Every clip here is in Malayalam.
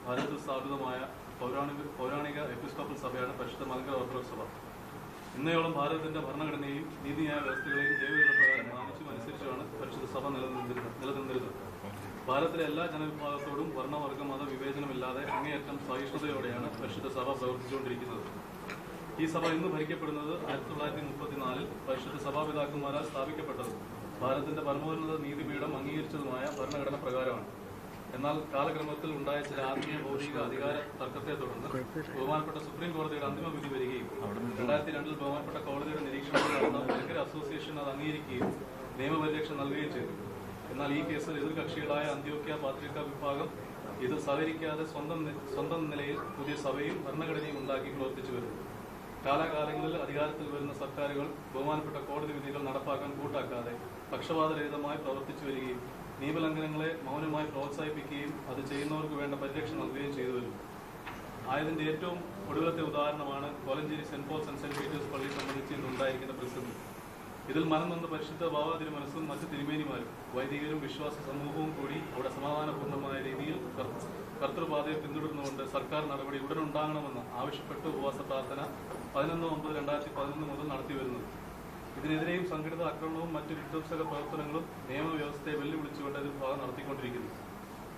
ഭാരതത്തിൽ സ്ഥാപിതമായ പൗരാണിക എപ്പിസ്കോപ്പൽ സഭയാണ് പരിശുദ്ധ മലങ്കര ഓർത്തഡോക്സ് സഭ. ഇന്നയോളം ഭാരതത്തിന്റെ ഭരണഘടനയെയും നീതിന്യായ വ്യവസ്ഥകളെയും ദൈവപ്രകാരം മാനിച്ചും അനുസരിച്ചുമാണ് പരിശുദ്ധ സഭ നിലനിന്നിരുന്നത്. ഭാരതത്തിലെ എല്ലാ ജനവിഭാഗത്തോടും വർണ്ണവർഗ മത വിവേചനമില്ലാതെ അങ്ങേയറ്റം സഹിഷ്ണുതയോടെയാണ് പരിശുദ്ധ സഭ പ്രവർത്തിച്ചുകൊണ്ടിരിക്കുന്നത്. ഈ സഭ ഇന്ന് ഭരിക്കപ്പെടുന്നത് 1934 പരിശുദ്ധ സഭാപിതാക്കന്മാരാൽ സ്ഥാപിക്കപ്പെട്ടത് ഭാരതത്തിന്റെ പരമോന്നത നീതിപീഠം അംഗീകരിച്ചതുമായ ഭരണഘടന പ്രകാരമാണ്. എന്നാൽ കാലക്രമത്തിൽ ഉണ്ടായ ചില ആത്മീയ ഭൗതിക അധികാര തർക്കത്തെ തുടർന്ന് ബഹുമാനപ്പെട്ട സുപ്രീം കോടതിയുടെ അന്തിമ വിധി വരികയും 2002 ബഹുമാനപ്പെട്ട കോടതിയുടെ നിരീക്ഷണത്തിൽ നടന്ന മലങ്കര അസോസിയേഷൻ അത് അംഗീകരിക്കുകയും നിയമപരിരക്ഷ നൽകുകയും ചെയ്തു. എന്നാൽ ഈ കേസിൽ എതിർകക്ഷികളായ അന്ത്യോക്യ പാത്രിക വിഭാഗം ഇത് സഹകരിക്കാതെ സ്വന്തം നിലയിൽ പുതിയ സഭയും ഭരണഘടനയും ഉണ്ടാക്കി പ്രവർത്തിച്ചു വരുന്നു. കാലാകാലങ്ങളിൽ അധികാരത്തിൽ വരുന്ന സർക്കാരുകൾ ബഹുമാനപ്പെട്ട കോടതി വിധികൾ നടപ്പാക്കാൻ കൂട്ടാക്കാതെ പക്ഷപാതരഹിതമായി പ്രവർത്തിച്ചു വരികയും നിയമലംഘനങ്ങളെ മൗനമായി പ്രോത്സാഹിപ്പിക്കുകയും അത് ചെയ്യുന്നവർക്ക് വേണ്ട പരിരക്ഷ നൽകുകയും ചെയ്തു വരുന്നു. ആയതിന്റെ ഏറ്റവും ഒടുവിലത്തെ ഉദാഹരണമാണ് Kolenchery Saint Paul's and Saint Peter's പള്ളി സംബന്ധിച്ച് ഇന്നുണ്ടായിരിക്കുന്ന പ്രസിദ്ധി. ഇതിൽ മനം നൊന്ന് പരിശുദ്ധ ബാവാ തിരുമനസ്സും മറ്റ് തിരുമേനിമാരും വൈദികരും വിശ്വാസ സമൂഹവും കൂടി അവിടെ സമാധാനപൂർണമായ രീതിയിൽ കർത്തൃപാതയെ പിന്തുടർന്നുകൊണ്ട് സർക്കാർ നടപടി ഉടനുണ്ടാകണമെന്ന് ആവശ്യപ്പെട്ട് ഉപവാസ പ്രാർത്ഥന 11/9/2011 മുതൽ നടത്തിവരുന്നത്. ഇതിനെതിരെയും സംഘടിത ആക്രമണവും മറ്റ് വിധ്വംസക പ്രവർത്തനങ്ങളും നിയമവ്യവസ്ഥയെ വെല്ലുവിളിച്ചുകൊണ്ട് എതിർഭാഗം നടത്തിക്കൊണ്ടിരിക്കുന്നു.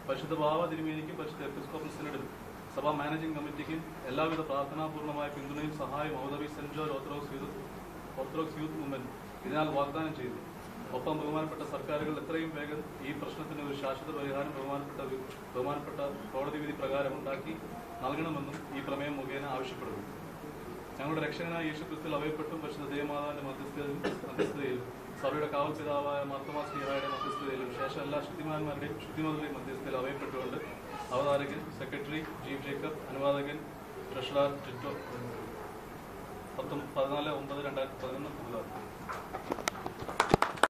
പരിശുദ്ധ ബാവ തിരുമേനിക്കും പരിശുദ്ധ എപ്പിസ്കോപ്പൽ സിനഡിനും സഭാ മാനേജിംഗ് കമ്മിറ്റിക്കും എല്ലാവിധ പ്രാർത്ഥനാപൂർണമായ പിന്തുണയും സഹായവും Abu Dhabi saint George orthodox youth movement ഇതിനാൽ വാഗ്ദാനം ചെയ്തു. ഒപ്പം ബഹുമാനപ്പെട്ട സർക്കാരുകൾ എത്രയും വേഗം ഈ പ്രശ്നത്തിന് ഒരു ശാശ്വത പരിഹാരം ബഹുമാനപ്പെട്ട കോടതി വിധി പ്രകാരം ഉണ്ടാക്കി നൽകണമെന്നും ഈ പ്രമേയം മുഖേന ആവശ്യപ്പെടുന്നു. ഞങ്ങളുടെ രക്ഷകനായ യേശുക്രിസ്തുവിൽ അവയപ്പെട്ടും പരിശുദ്ധ ദേവമാതാവിന്റെ മധ്യസ്ഥതയിലും സഭയുടെ കാവൽ പിതാവായ മാർത്തോമാ ശ്ലീഹായുടെ മധ്യസ്ഥതയിലും ശേഷം എല്ലാ ശുദ്ധിമാന്മാരുടെയും ശുദ്ധിമതരുടെയും മധ്യസ്ഥതയിൽ അവയപ്പെട്ടുകൊണ്ട് അവതാരകൻ, സെക്രട്ടറി ജി ജേക്കബ്, അനുവാദകൻ ട്രഷറർ ടിറ്റോ 14/9/2011